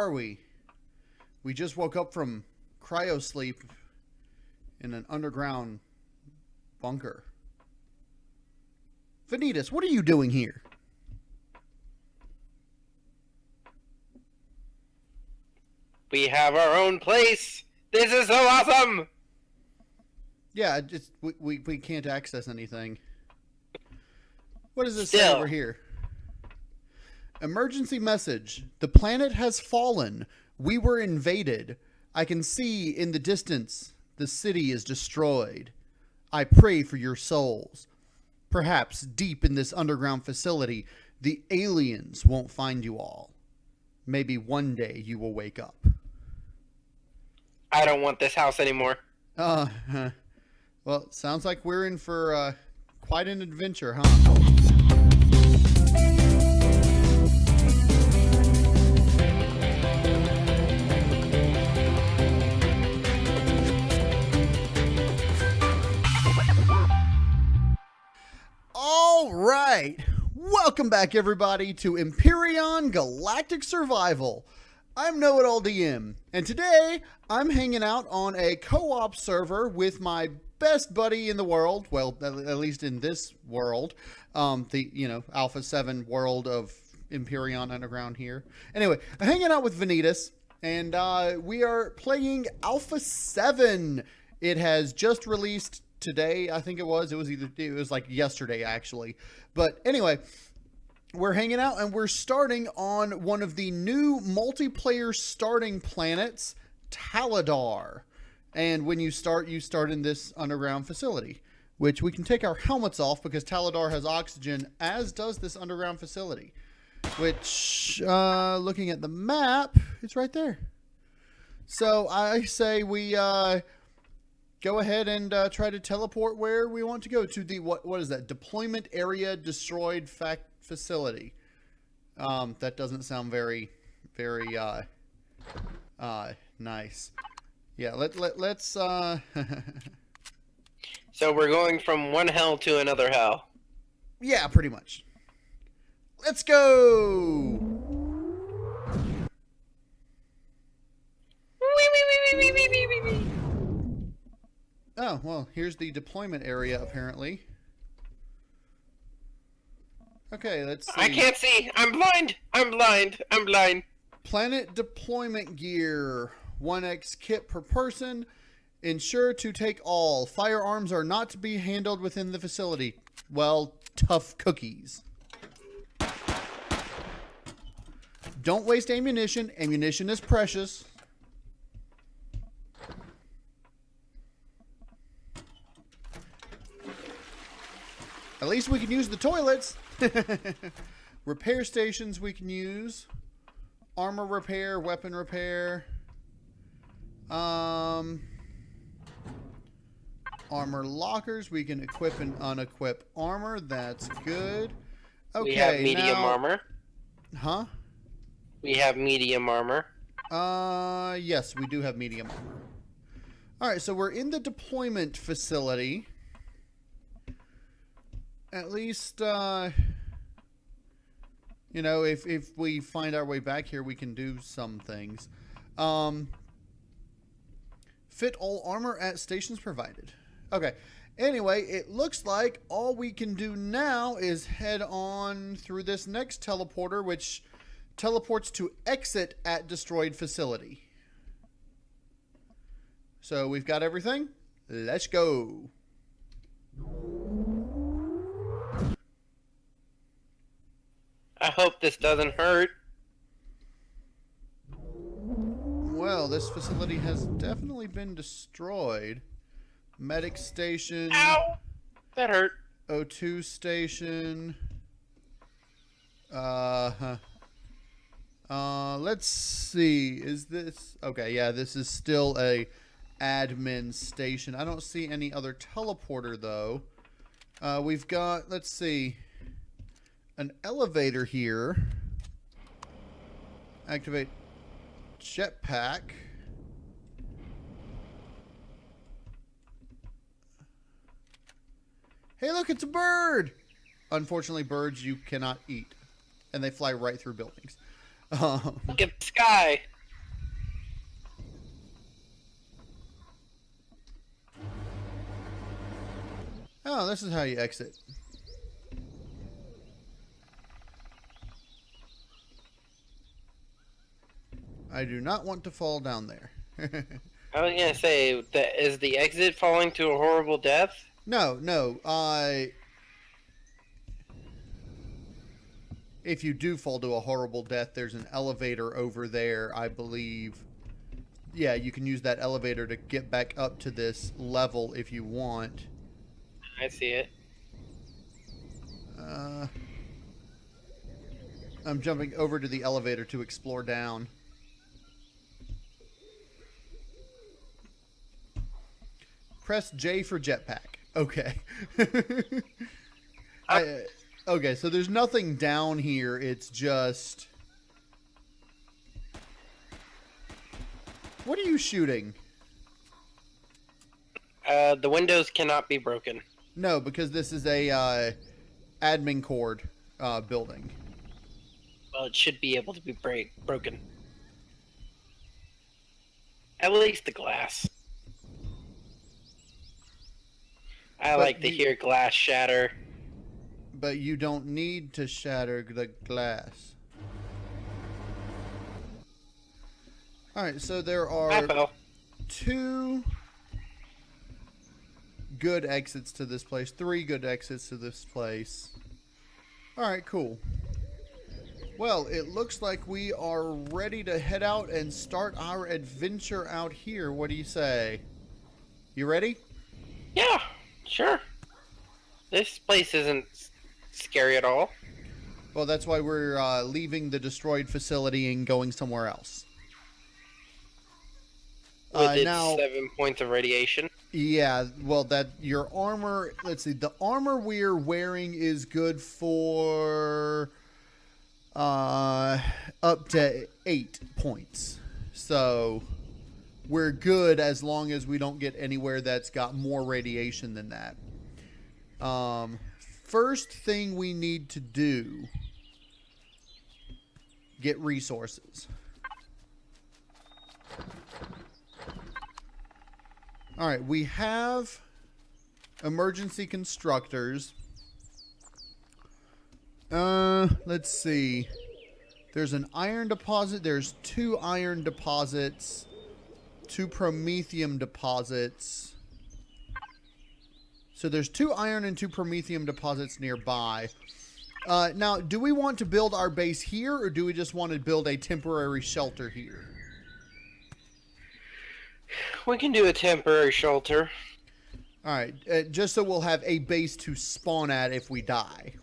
are we? We just woke up from cryo-sleep in an underground bunker. Vanitas, what are you doing here? We have our own place. This is so awesome. Yeah, we can't access anything. What does it say over here? Emergency message. The planet has fallen. We were invaded. I can see in the distance the city is destroyed. I pray for your souls. Perhaps deep in this underground facility, the aliens won't find you all. Maybe one day you will wake up. I don't want this house anymore. Well, sounds like we're in for quite an adventure, huh? All right. Welcome back, everybody, to Empyrion Galactic Survival. I'm KnowItAllDM, and today I'm hanging out on a co-op server with my best buddy in the world. Well, at least in this world, the Alpha 7 world of Empyrion Underground here. Anyway, I'm hanging out with Vanitas, and we are playing Alpha 7. It has just released today, I think it was. It was like yesterday, actually. But anyway, we're hanging out and we're starting on one of the new multiplayer starting planets, Tallodar. And when you start in this underground facility, which we can take our helmets off because Tallodar has oxygen, as does this underground facility. Which, looking at the map, it's right there. So I say we go ahead and try to teleport where we want to go to the, what is that? Deployment area destroyed facility. That doesn't sound very nice. Yeah, let's So we're going from one hell to another hell. Yeah, pretty much. Let's go. Oh, well, here's the deployment area, apparently. Okay, let's see. I can't see. I'm blind. I'm blind. I'm blind. Planet deployment gear. 1x kit per person. Ensure to take all. Firearms are not to be handled within the facility. Well, tough cookies. Don't waste ammunition. Ammunition is precious. At least we can use the toilets. Repair stations we can use. Armor repair, weapon repair. Armor lockers. We can equip and unequip armor. That's good. Okay, we have medium armor. Huh? We have medium armor. Yes, we do have medium armor. Alright, so we're in the deployment facility. At least, if we find our way back here, we can do some things. Fit all armor at stations provided. Okay. Anyway, it looks like all we can do now is head on through this next teleporter, which teleports to exit at destroyed facility. So we've got everything. Let's go. I hope this doesn't hurt. Well, this facility has definitely been destroyed. Medic station. Ow! That hurt. O2 station. Let's see. Is this... Okay, yeah, this is still a admin station. I don't see any other teleporter, though. We've got... Let's see... an elevator here. Activate jetpack. Hey, look, it's a bird! Unfortunately, birds you cannot eat. And they fly right through buildings. Look at the sky. Oh, this is how you exit. I do not want to fall down there. I was gonna say, is the exit falling to a horrible death? No, no. If you do fall to a horrible death, there's an elevator over there, I believe. Yeah, you can use that elevator to get back up to this level if you want. I see it. I'm jumping over to the elevator to explore down. Press J for jetpack. Okay. Okay, so there's nothing down here. It's just... What are you shooting? The windows cannot be broken. No, because this is a admin cord building. Well, it should be able to be broken. At least the glass. I like to hear glass shatter. But you don't need to shatter the glass. Alright, so there are 2 good exits to this place. 3 good exits to this place. Alright, cool. Well, it looks like we are ready to head out and start our adventure out here. What do you say? You ready? Yeah, sure. This place isn't scary at all. Well, that's why we're leaving the destroyed facility and going somewhere else. With its now, 7 points of radiation. Yeah, well, that your armor. Let's see. The armor we're wearing is good for up to 8 points. So we're good as long as we don't get anywhere that's got more radiation than that. First thing we need to do, get resources. All right, we have emergency constructors. Let's see. There's an iron deposit. There's 2 iron deposits, 2 promethium deposits. So there's 2 iron and 2 promethium deposits nearby. Now, do we want to build our base here, or do we just want to build a temporary shelter here? We can do a temporary shelter. All right, just so we'll have a base to spawn at if we die.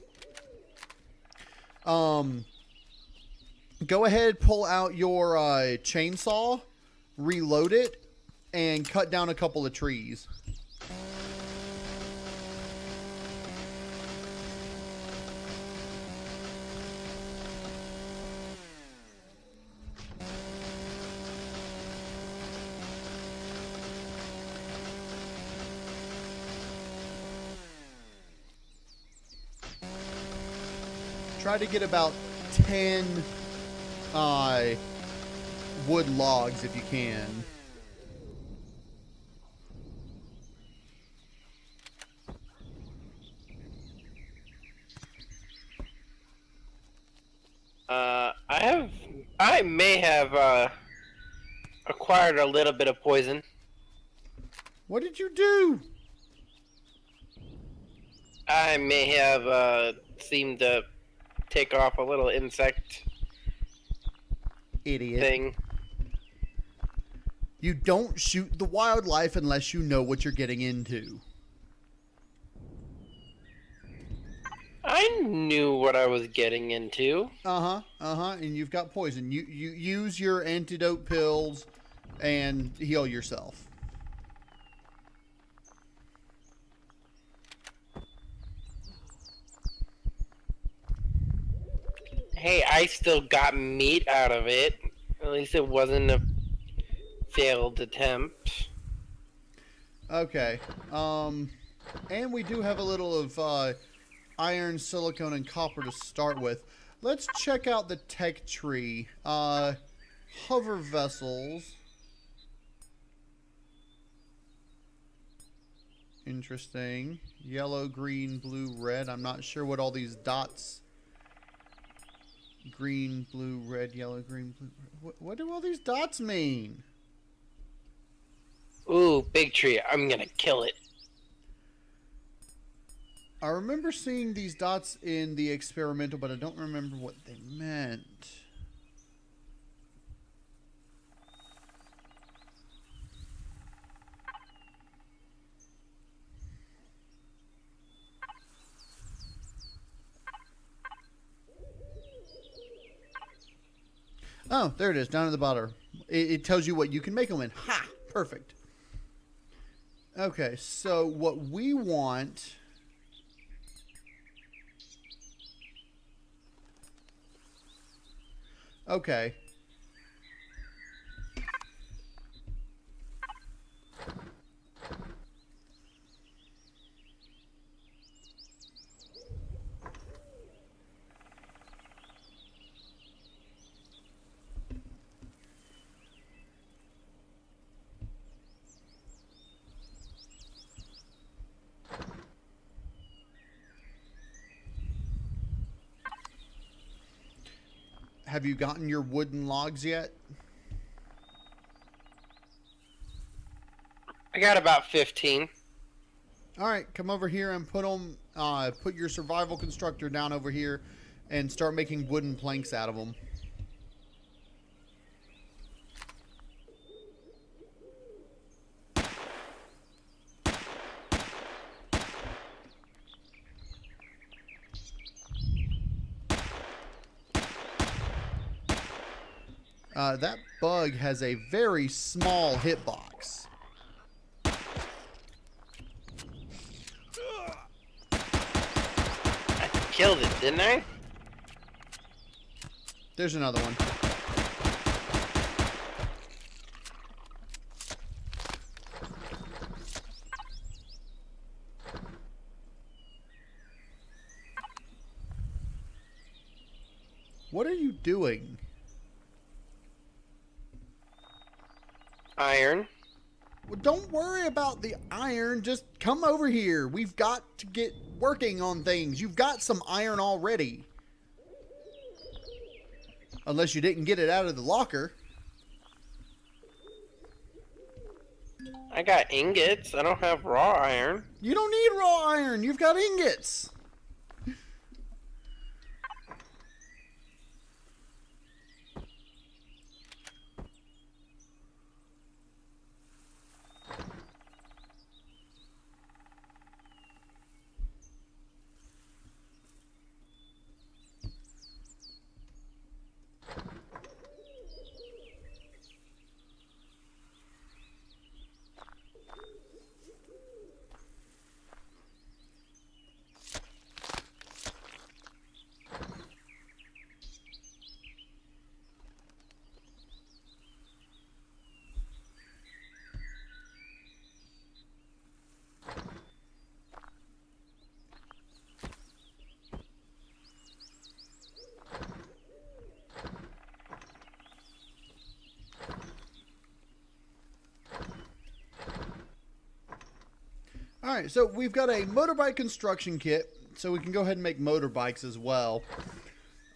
Go ahead, pull out your chainsaw, reload it, and cut down a couple of trees. Try to get about 10 wood logs if you can. I may have acquired a little bit of poison. What did you do? I may have seemed to take off a little insect Idiot thing. You don't shoot the wildlife unless you know what you're getting into. I knew what I was getting into. And you've got poison. You use your antidote pills and heal yourself. Hey, I still got meat out of it. At least it wasn't a failed attempt. Okay. And we do have a little of iron, silicone, and copper to start with. Let's check out the tech tree. Hover vessels. Interesting. Yellow, green, blue, red. I'm not sure what all these dots... Green, blue, red, yellow, green, blue... What do all these dots mean? Ooh, big tree. I'm gonna kill it. I remember seeing these dots in the experimental, but I don't remember what they meant. Oh, there it is, down at the bottom. It tells you what you can make them in. Ha! Perfect. Okay, so what we want... Okay. Have you gotten your wooden logs yet? I got about 15. All right, come over here and put them. Put your survival constructor down over here, and start making wooden planks out of them. That bug has a very small hitbox. I killed it, didn't I? There's another one. What are you doing? Iron. Well, don't worry about the iron. Just come over here. We've got to get working on things. You've got some iron already. Unless you didn't get it out of the locker. I got ingots. I don't have raw iron. You don't need raw iron. You've got ingots. Alright, so we've got a motorbike construction kit, so we can go ahead and make motorbikes as well.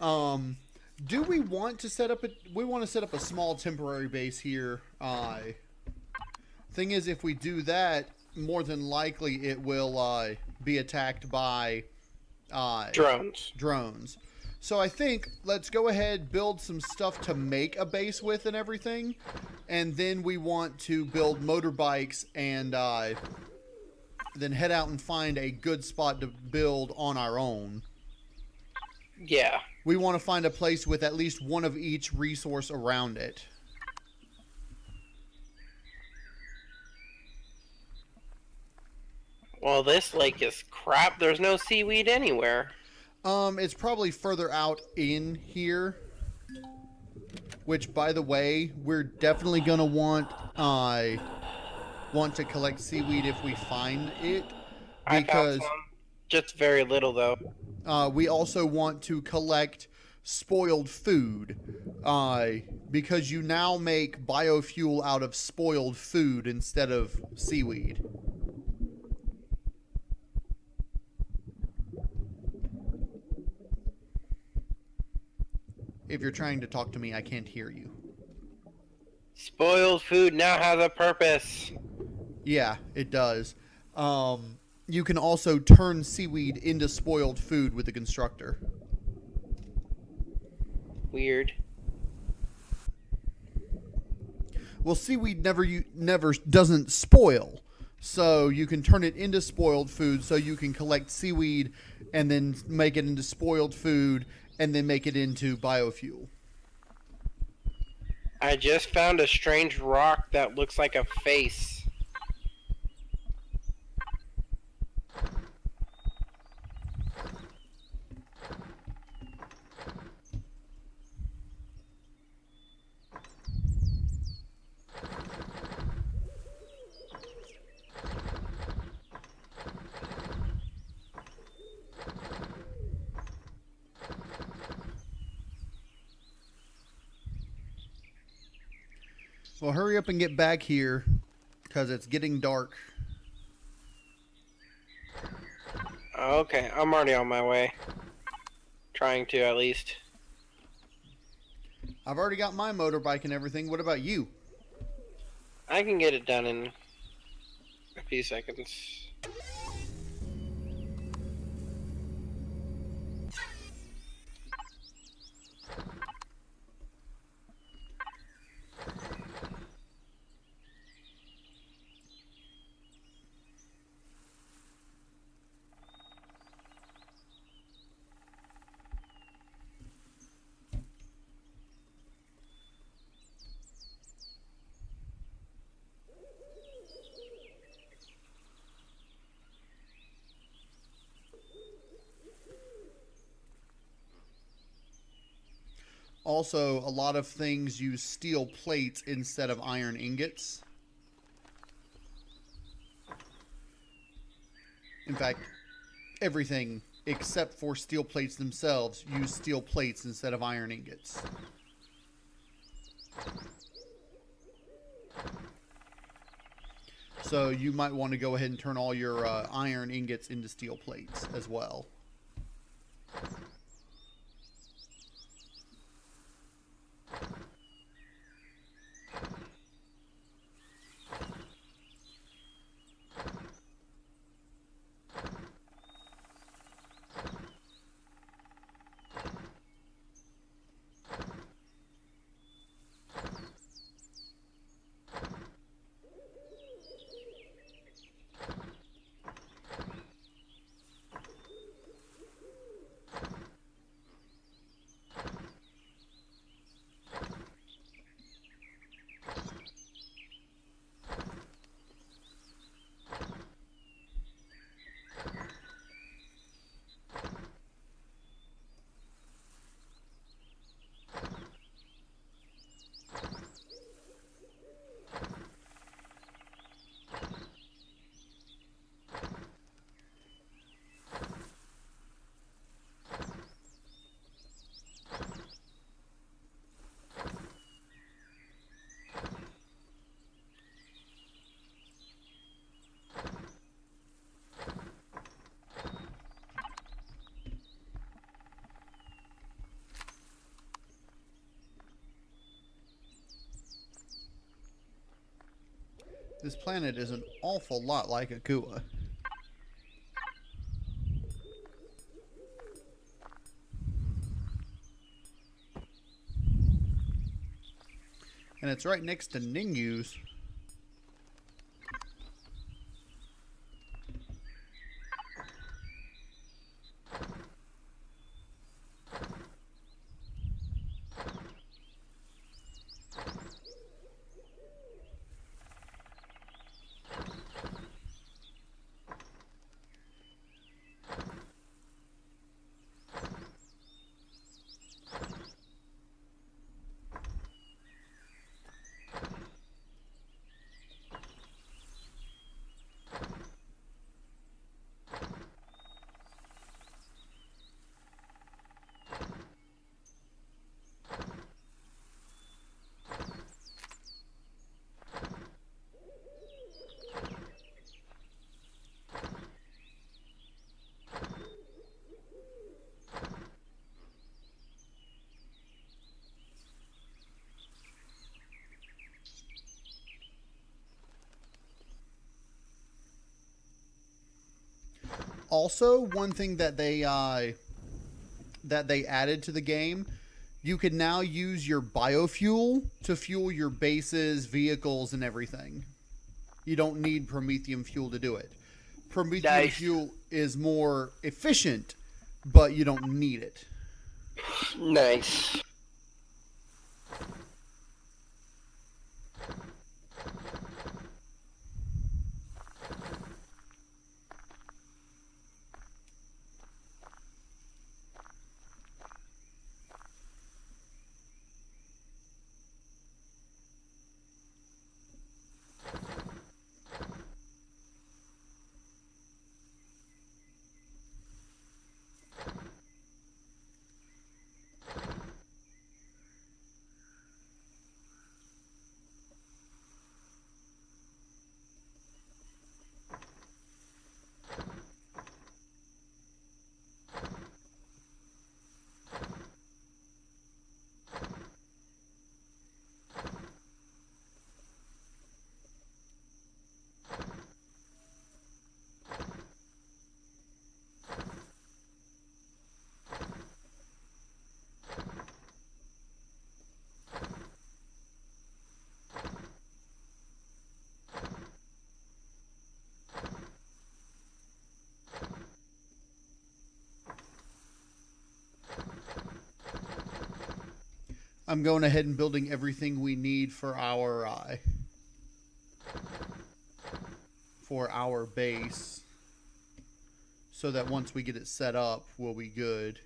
Do we want to set up we want to set up a small temporary base here. Thing is, if we do that, more than likely it will be attacked by drones. So I think let's go ahead, build some stuff to make a base with and everything, and then we want to build motorbikes and then head out and find a good spot to build on our own. Yeah. We want to find a place with at least one of each resource around it. Well, this lake is crap. There's no seaweed anywhere. It's probably further out in here. Which, by the way, we're definitely going to want to collect seaweed if we find it, because I found some. Just very little though. We also want to collect spoiled food, because you now make biofuel out of spoiled food instead of seaweed. If you're trying to talk to me, I can't hear you. Spoiled food now has a purpose. Yeah, it does. You can also turn seaweed into spoiled food with the constructor. Weird. Well, seaweed never doesn't spoil, so you can turn it into spoiled food. So you can collect seaweed and then make it into spoiled food, and then make it into biofuel. I just found a strange rock that looks like a face. Well, hurry up and get back here, because it's getting dark. Okay, I'm already on my way. Trying to, at least. I've already got my motorbike and everything. What about you? I can get it done in a few seconds. Also, a lot of things use steel plates instead of iron ingots. In fact, everything except for steel plates themselves use steel plates instead of iron ingots. So you might want to go ahead and turn all your iron ingots into steel plates as well. This planet is an awful lot like Akua. And it's right next to Ningu's. Also, one thing that they added to the game, you can now use your biofuel to fuel your bases, vehicles, and everything. You don't need Prometheum fuel to do it. Prometheum fuel is more efficient, but you don't need it. Nice. I'm going ahead and building everything we need for our base, so that once we get it set up, we'll be good.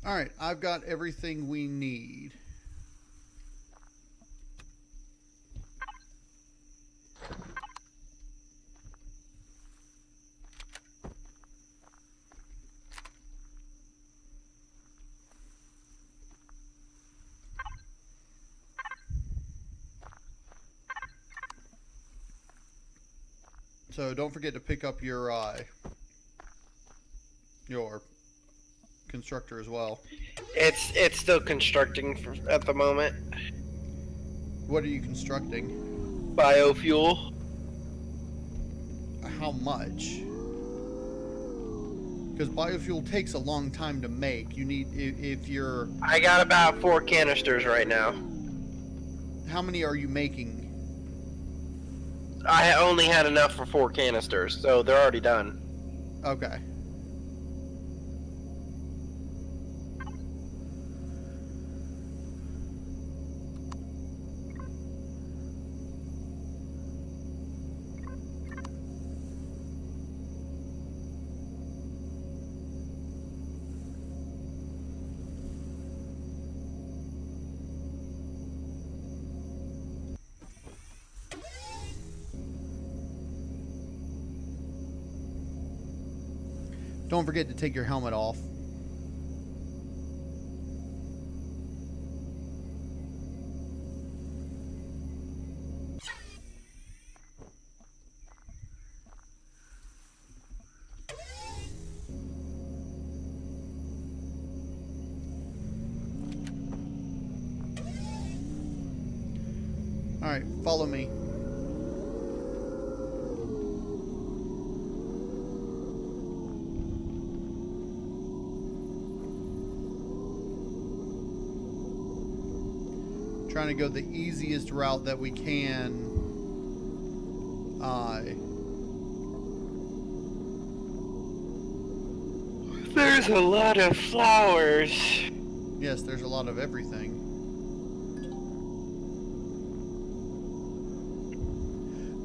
All right, I've got everything we need. So don't forget to pick up your constructor as well. It's still constructing at the moment. What are you constructing? Biofuel. How much? Because biofuel takes a long time to make. You need, if you're... I got about 4 canisters right now. How many are you making? I only had enough for 4 canisters, so they're already done. Okay. Don't forget to take your helmet off. Alright, follow me. Trying to go the easiest route that we can. There's a lot of flowers. Yes, there's a lot of everything.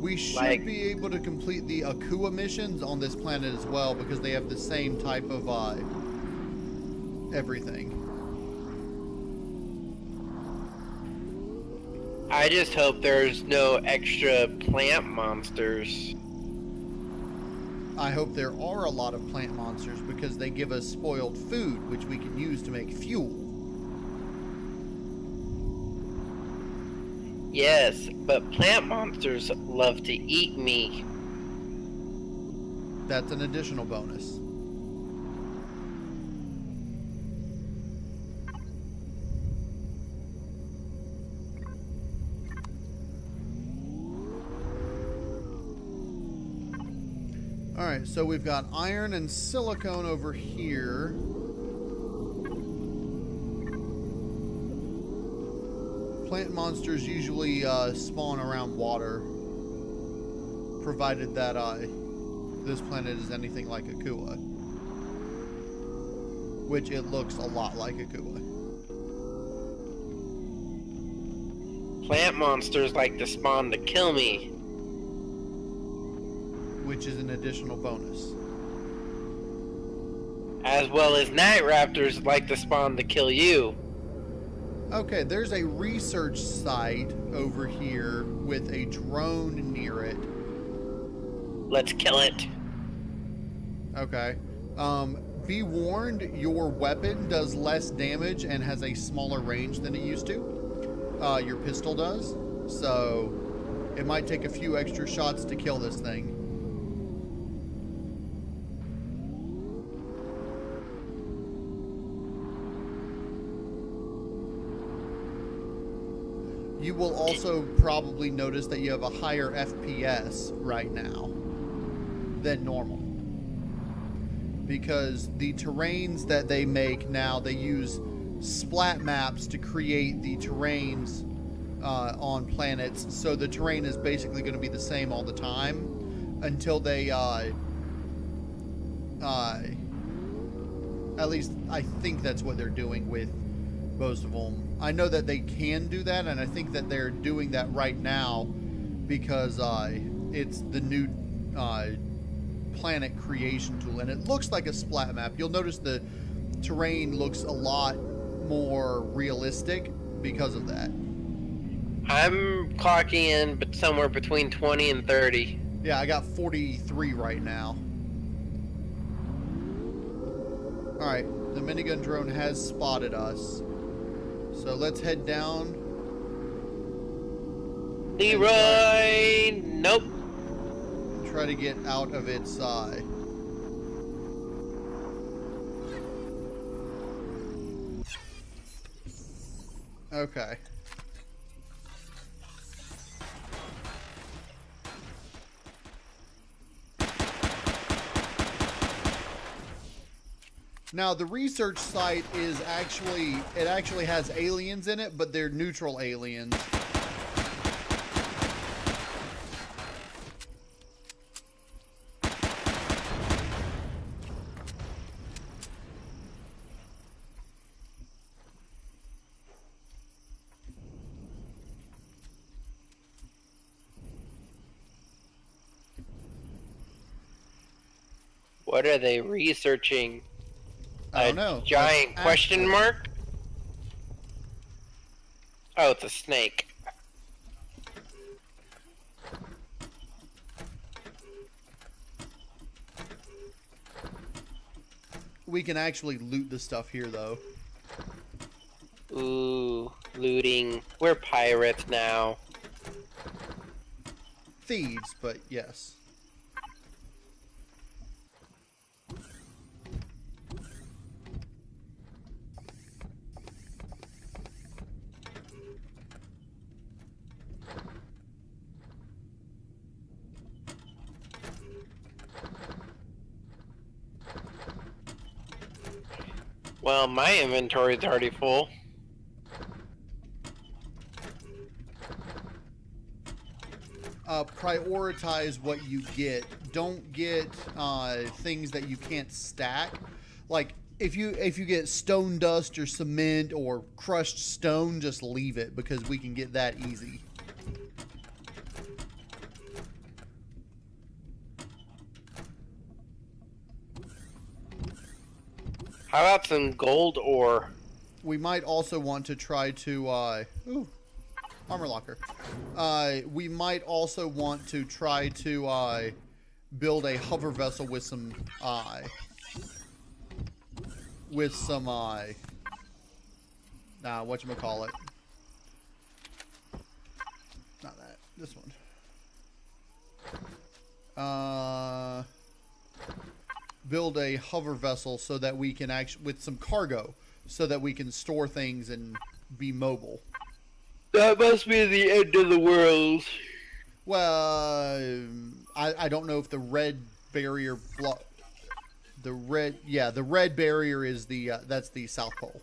We should be able to complete the Akua missions on this planet as well because they have the same type of everything. I just hope there's no extra plant monsters. I hope there are a lot of plant monsters because they give us spoiled food, which we can use to make fuel. Yes, but plant monsters love to eat me. That's an additional bonus. Alright, so we've got iron and silicone over here. Plant monsters usually spawn around water, provided that this planet is anything like Akua. Which it looks a lot like Akua. Plant monsters like to spawn to kill me. Which is an additional bonus. As well as night raptors like to spawn to kill you. Okay, there's a research site over here with a drone near it. Let's kill it. Okay. Be warned, your weapon does less damage and has a smaller range than it used to. Your pistol does. So, it might take a few extra shots to kill this thing. You will also probably notice that you have a higher FPS right now than normal. Because the terrains that they make now, they use splat maps to create the terrains on planets. So the terrain is basically going to be the same all the time until they, at least I think that's what they're doing with most of them. I know that they can do that, and I think that they're doing that right now because it's the new planet creation tool, and it looks like a splat map. You'll notice the terrain looks a lot more realistic because of that. I'm clocking in but somewhere between 20 and 30. Yeah, I got 43 right now. Alright, the minigun drone has spotted us. So let's head down. Leroy! Nope. Try to get out of its eye. Okay. Now the research site is it actually has aliens in it, but they're neutral aliens. What are they researching? I don't know. Giant question mark? Oh, it's a snake. We can actually loot the stuff here, though. Ooh, looting. We're pirates now. Thieves, but yes. Well, my inventory's already full. Prioritize what you get. Don't get things that you can't stack. Like if you get stone dust or cement or crushed stone, just leave it because we can get that easy. How about some gold ore? We might also want to try to ooh, armor locker. We might also want to try to build a hover vessel with some whatchamacallit. Not that. This one. Build a hover vessel so that we can actually, with some cargo, so that we can store things and be mobile. That must be the end of the world. Well, I don't know if the red barrier the red barrier is the that's the South Pole.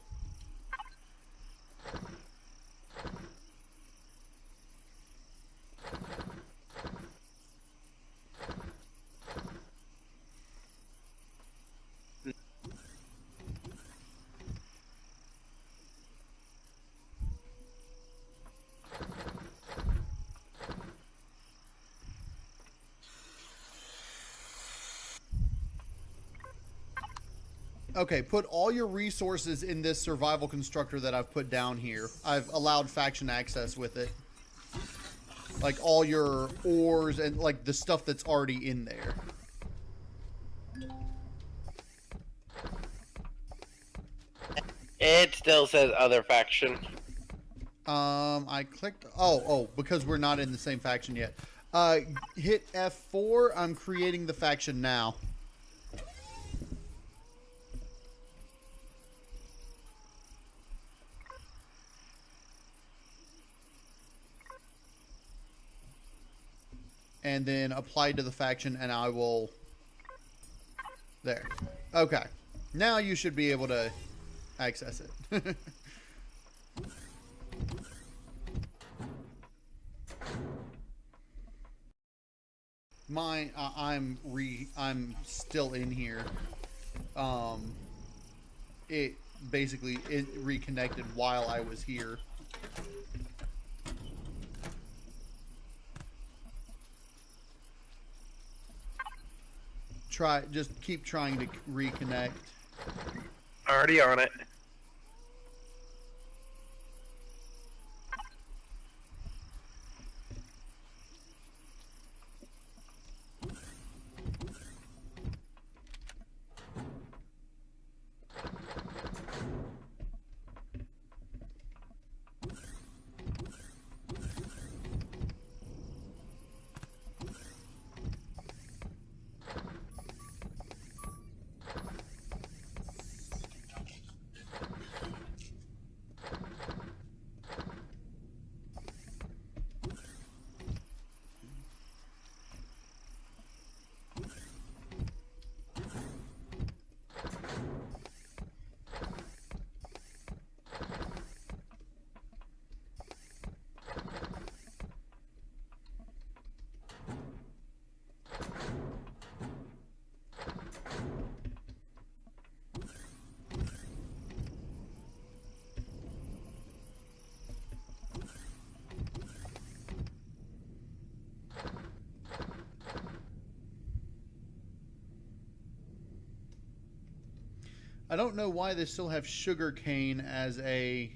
Okay, put all your resources in this survival constructor that I've put down here. I've allowed faction access with it. Like all your ores and like the stuff that's already in there. It still says other faction. I clicked, because we're not in the same faction yet. Hit F4, I'm creating the faction now. And then apply to the faction, and I will... There. Okay. Now you should be able to access it. I'm still in here. It reconnected while I was here. Just keep trying to reconnect. Already on it. I don't know why they still have sugarcane as a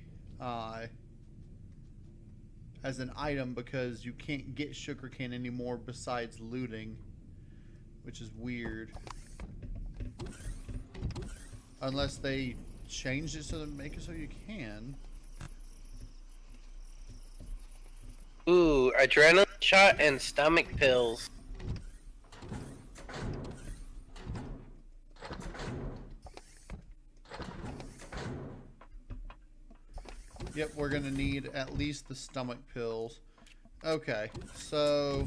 as an item, because you can't get sugarcane anymore besides looting, which is weird. Unless they changed it so to make it so you can. Ooh, adrenaline shot and stomach pills. Yep, we're gonna need at least the stomach pills. Okay, so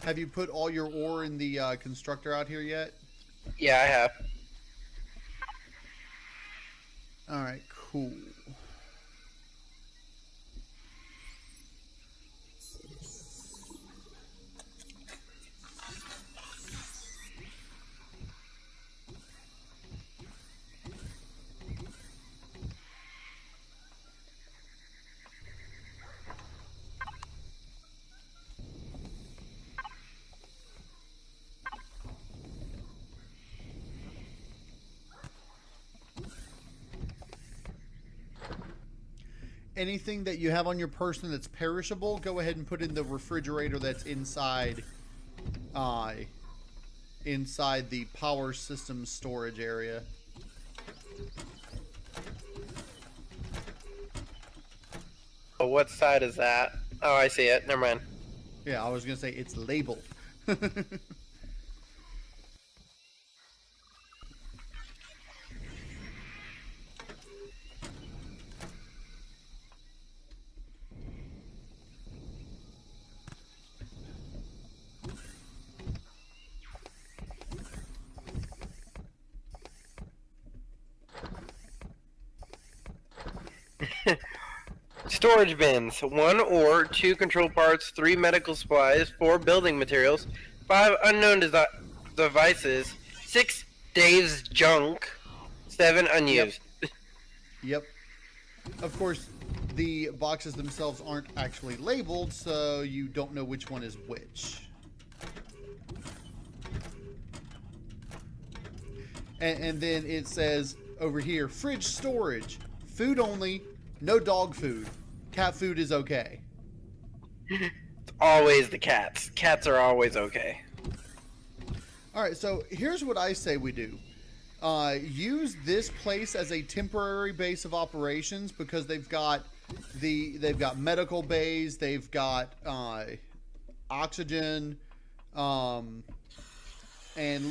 Have you put all your ore in the constructor out here yet? Yeah, I have. All right, cool. Anything that you have on your person that's perishable, go ahead and put in the refrigerator that's inside inside the power system storage area. Oh, what side is that? Oh, I see it. Never mind. Yeah, I was gonna say it's labeled. Storage bins. 1 ore, 2 control parts, 3 medical supplies, 4 building materials, 5 unknown devices, 6 Dave's junk, 7 unused. Yep. Of course, the boxes themselves aren't actually labeled, so you don't know which one is which. And then it says over here, fridge storage, food only, no dog food. Cat food is okay. It's always the cats. Cats are always okay. Alright, so here's what I say we do. Use this place as a temporary base of operations because they've got medical bays, they've got oxygen, and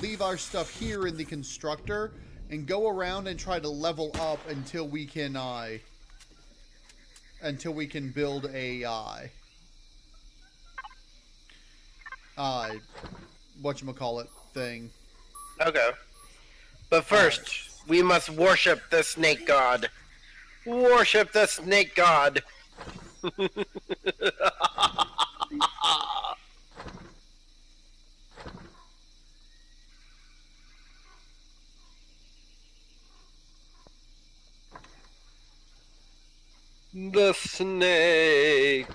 leave our stuff here in the constructor and go around and try to level up until we can build a whatchamacallit thing. Okay. But first, we must worship the snake god. Worship the snake god. The snake.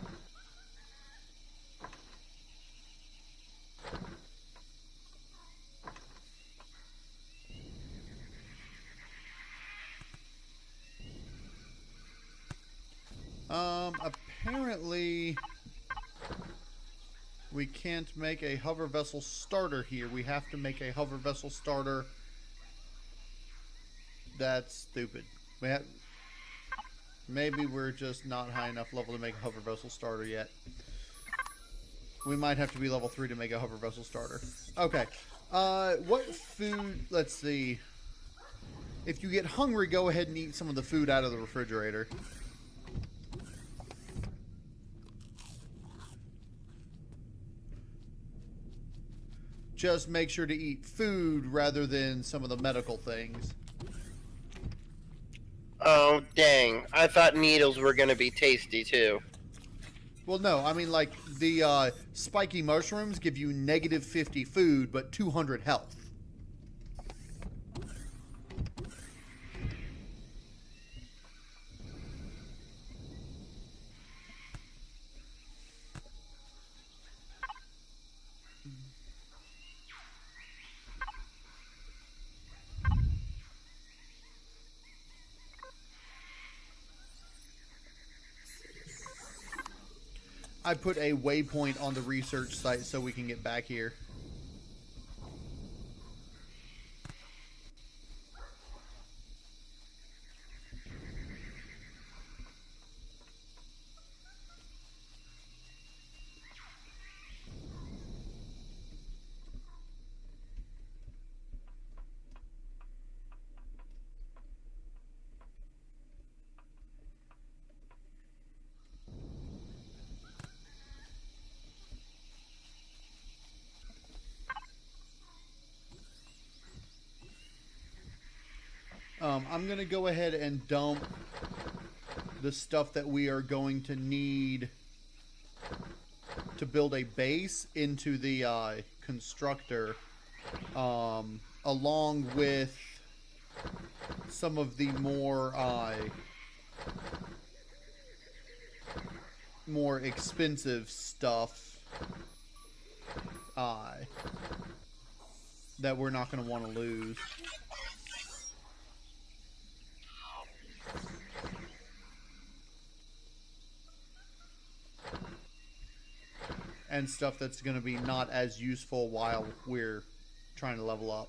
Apparently we can't make a hover vessel starter here. We have to make a hover vessel starter. That's stupid. Maybe we're just not high enough level to make a hover vessel starter yet. We might have to be level 3 to make a hover vessel starter. Okay. What food? Let's see. If you get hungry, go ahead and eat some of the food out of the refrigerator. Just make sure to eat food rather than some of the medical things. Oh, dang. I thought needles were gonna be tasty, too. Well, no. I mean, like, the spiky mushrooms give you negative 50 food, but 200 health. I put a waypoint on the research site so we can get back here. I'm going to go ahead and dump the stuff that we are going to need to build a base into the constructor, along with some of the more expensive stuff that we're not going to want to lose. And stuff that's going to be not as useful while we're trying to level up.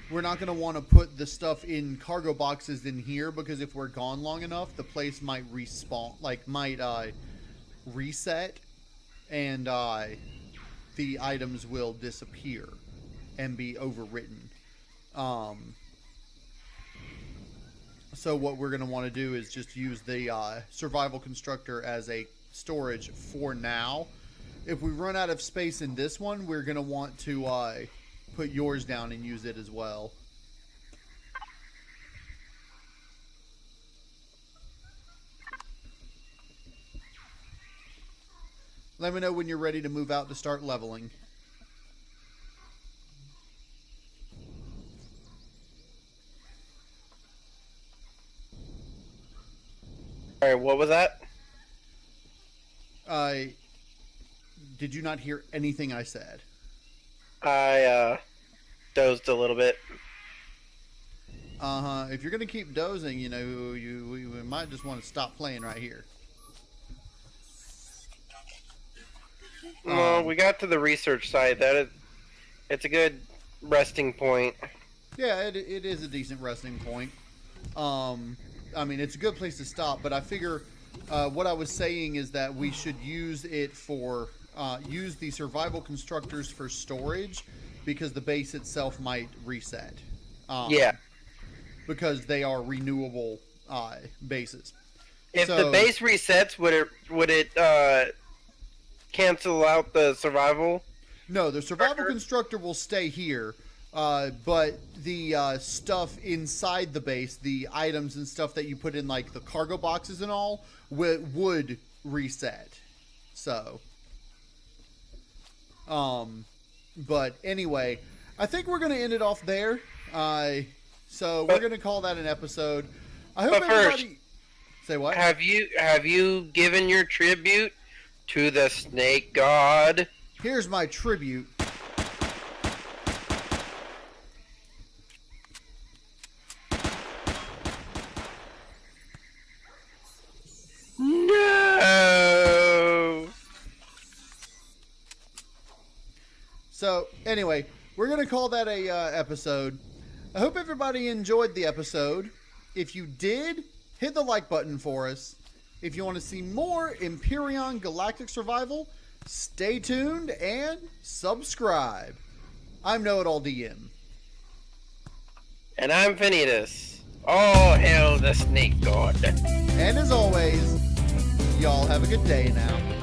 We're not going to want to put the stuff in cargo boxes in here, because if we're gone long enough, the place might respawn, might reset, and the items will disappear and be overwritten. So what we're going to want to do is just use the survival constructor as a storage for now. If we run out of space in this one, we're going to want to put yours down and use it as well. Let me know when you're ready to move out to start leveling. Alright, what was that? Did you not hear anything I said? I dozed a little bit. If you're gonna keep dozing, you know, we might just want to stop playing right here. Well, we got to the research site. It's a good resting point. Yeah, it is a decent resting point. I mean, it's a good place to stop, but I figure what I was saying is that we should use it for use the survival constructors for storage, because the base itself might reset. Yeah. Because they are renewable bases. If the base resets, would it cancel out the survival? No, the survival constructor will stay here, but the stuff inside the base, the items and stuff that you put in, like the cargo boxes and all, would reset. So, but anyway, I think we're going to end it off there. So we're going to call that an episode. I hope everybody... Say what? Have you given your tribute to the snake god? Here's my tribute. No. So anyway, we're going to call that a episode. I hope everybody enjoyed the episode. If you did, hit the like button for us. If you want to see more Empyrion Galactic Survival, stay tuned and subscribe. I'm KnowItAllDM. And I'm Vanitas. All hail the snake god. And as always, y'all have a good day now.